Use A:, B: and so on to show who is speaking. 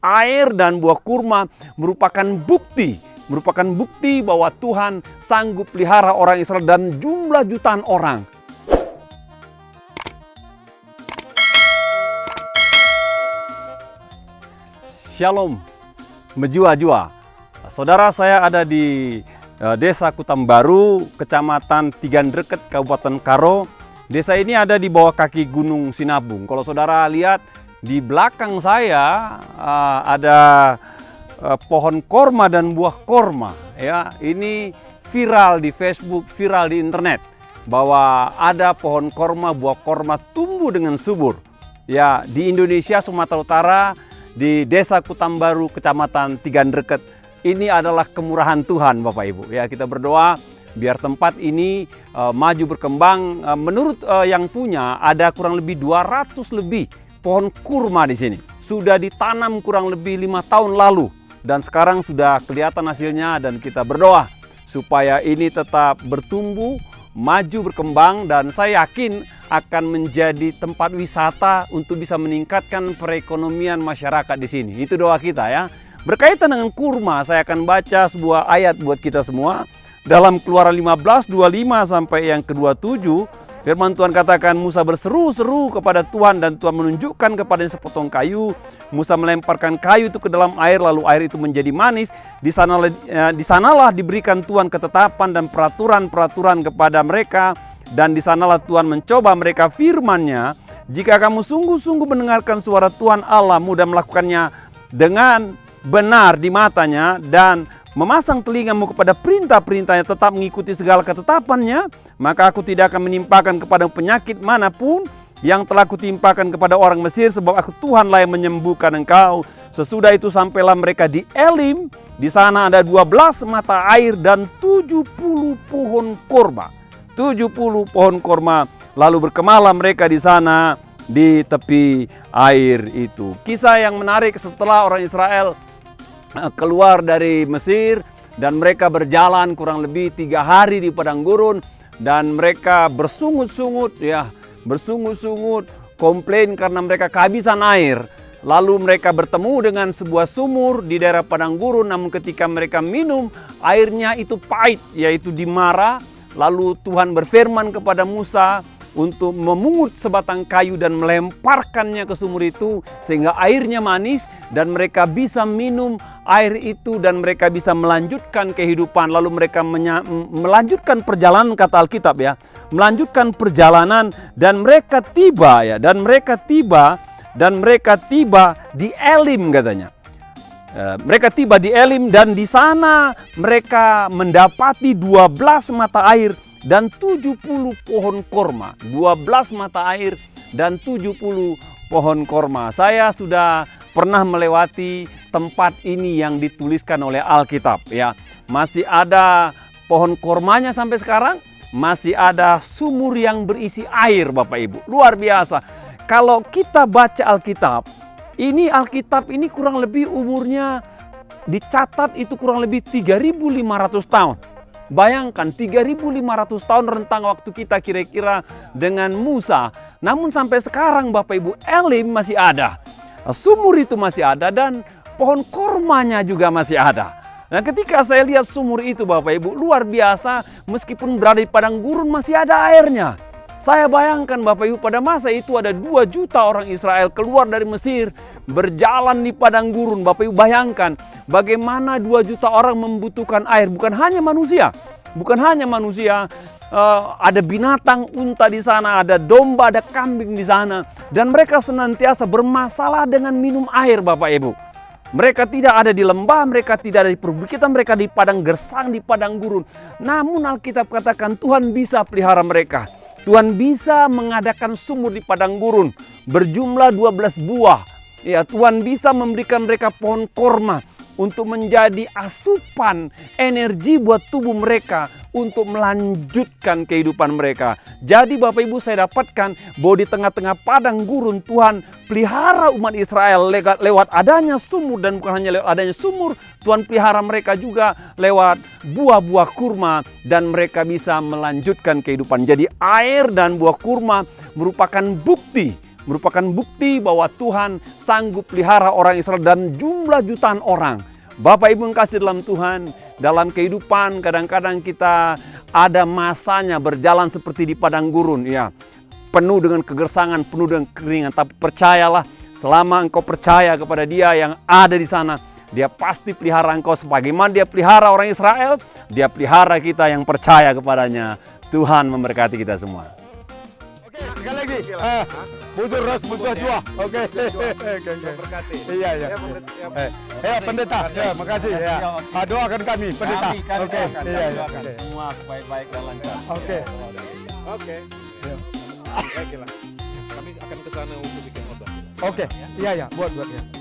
A: air dan buah kurma merupakan bukti bahwa Tuhan sanggup pelihara orang Israel dan jumlah jutaan orang. Shalom, menjua-jua. Saudara, saya ada di Desa Kutambaru, Kecamatan Tigandreket, Kabupaten Karo. Desa ini ada di bawah kaki Gunung Sinabung. Kalau saudara lihat di belakang saya ada pohon korma dan buah korma. Ya, ini viral di Facebook, viral di internet bahwa ada pohon korma, buah korma tumbuh dengan subur. Ya, di Indonesia, Sumatera Utara, di Desa Kutambaru, Kecamatan Tigandreket. Ini adalah kemurahan Tuhan, Bapak Ibu. Ya, kita berdoa biar tempat ini maju berkembang. Menurut yang punya, ada kurang lebih 200 lebih pohon kurma di sini. Sudah ditanam kurang lebih 5 tahun lalu dan sekarang sudah kelihatan hasilnya, dan kita berdoa supaya ini tetap bertumbuh, maju berkembang, dan saya yakin akan menjadi tempat wisata untuk bisa meningkatkan perekonomian masyarakat di sini. Itu doa kita ya. Berkaitan dengan kurma, saya akan baca sebuah ayat buat kita semua. Dalam Keluaran 15:25 sampai yang ke-27, firman Tuhan katakan, Musa berseru-seru kepada Tuhan dan Tuhan menunjukkan kepadanya sepotong kayu. Musa melemparkan kayu itu ke dalam air, lalu air itu menjadi manis. Di sanalah diberikan Tuhan ketetapan dan peraturan-peraturan kepada mereka. Dan di sanalah Tuhan mencoba mereka firman-Nya, jika kamu sungguh-sungguh mendengarkan suara Tuhan Allahmu dan melakukannya dengan benar di matanya dan memasang telingamu kepada perintah-perintahnya, tetap mengikuti segala ketetapannya, maka aku tidak akan menimpakan kepada penyakit manapun yang telah kutimpakan kepada orang Mesir, sebab aku Tuhanlah yang menyembuhkan engkau. Sesudah itu sampailah mereka di Elim. Di sana ada 12 mata air dan 70 pohon korma. 70 pohon korma. Lalu berkemahlah mereka di sana di tepi air itu. Kisah yang menarik setelah orang Israel keluar dari Mesir dan mereka berjalan kurang lebih 3 hari di padang gurun, dan mereka bersungut-sungut komplain karena mereka kehabisan air. Lalu mereka bertemu dengan sebuah sumur di daerah padang gurun, namun ketika mereka minum airnya itu pahit, yaitu di Mara. Lalu Tuhan berfirman kepada Musa untuk memungut sebatang kayu dan melemparkannya ke sumur itu sehingga airnya manis dan mereka bisa minum air itu dan mereka bisa melanjutkan kehidupan. Lalu mereka melanjutkan perjalanan, kata Alkitab ya, melanjutkan perjalanan dan mereka tiba di Elim katanya. Mereka tiba di Elim dan di sana mereka mendapati 12 mata air dan 70 pohon korma. 12 mata air dan 70 pohon korma. Saya sudah pernah melewati tempat ini yang dituliskan oleh Alkitab ya. Masih ada pohon kormanya sampai sekarang, masih ada sumur yang berisi air, Bapak Ibu. Luar biasa. Kalau kita baca Alkitab ini kurang lebih umurnya dicatat itu kurang lebih 3.500 tahun. Bayangkan 3.500 tahun rentang waktu kita kira-kira dengan Musa. Namun sampai sekarang Bapak Ibu, Elim masih ada. Sumur itu masih ada dan pohon kormanya juga masih ada. Nah, ketika saya lihat sumur itu Bapak Ibu, luar biasa, meskipun berada di padang gurun masih ada airnya. Saya bayangkan Bapak Ibu, pada masa itu ada 2 juta orang Israel keluar dari Mesir, berjalan di padang gurun. Bapak Ibu bayangkan bagaimana 2 juta orang membutuhkan air. Bukan hanya manusia, ada binatang unta di sana, ada domba, ada kambing di sana. Dan mereka senantiasa bermasalah dengan minum air Bapak Ibu. Mereka tidak ada di lembah, mereka tidak ada di perbukitan, mereka di padang gersang, di padang gurun. Namun Alkitab katakan Tuhan bisa pelihara mereka. Tuhan bisa mengadakan sumur di padang gurun berjumlah 12 buah. Ya, Tuhan bisa memberikan mereka pohon korma untuk menjadi asupan energi buat tubuh mereka untuk melanjutkan kehidupan mereka. Jadi Bapak Ibu, saya dapatkan bahwa di tengah-tengah padang gurun Tuhan pelihara umat Israel lewat adanya sumur, dan bukan hanya lewat adanya sumur, Tuhan pelihara mereka juga lewat buah-buah kurma dan mereka bisa melanjutkan kehidupan. Jadi air dan buah kurma merupakan bukti merupakan bukti bahwa Tuhan sanggup pelihara orang Israel dan jumlah jutaan orang. Bapak Ibu yang kasih dalam Tuhan, dalam kehidupan kadang-kadang kita ada masanya berjalan seperti di padang gurun, ya, penuh dengan kegersangan, penuh dengan kekeringan. Tapi percayalah, selama engkau percaya kepada Dia yang ada di sana, Dia pasti pelihara engkau sebagaimana Dia pelihara orang Israel, Dia pelihara kita yang percaya kepadanya. Tuhan memberkati kita semua.
B: Oke, sekali lagi. Bujur ras butuh jua. Oke.
C: Berkati.
B: Iya. Ya, pendeta. Ya, makasih ya. Doakan kami, pendeta. Oke. Iya.
A: Semua baik-baik dan lancar.
B: Oke.
C: Oke. Baiklah. Kami akan ke sana untuk bikin obat.
B: Oke. Iya, buat ya.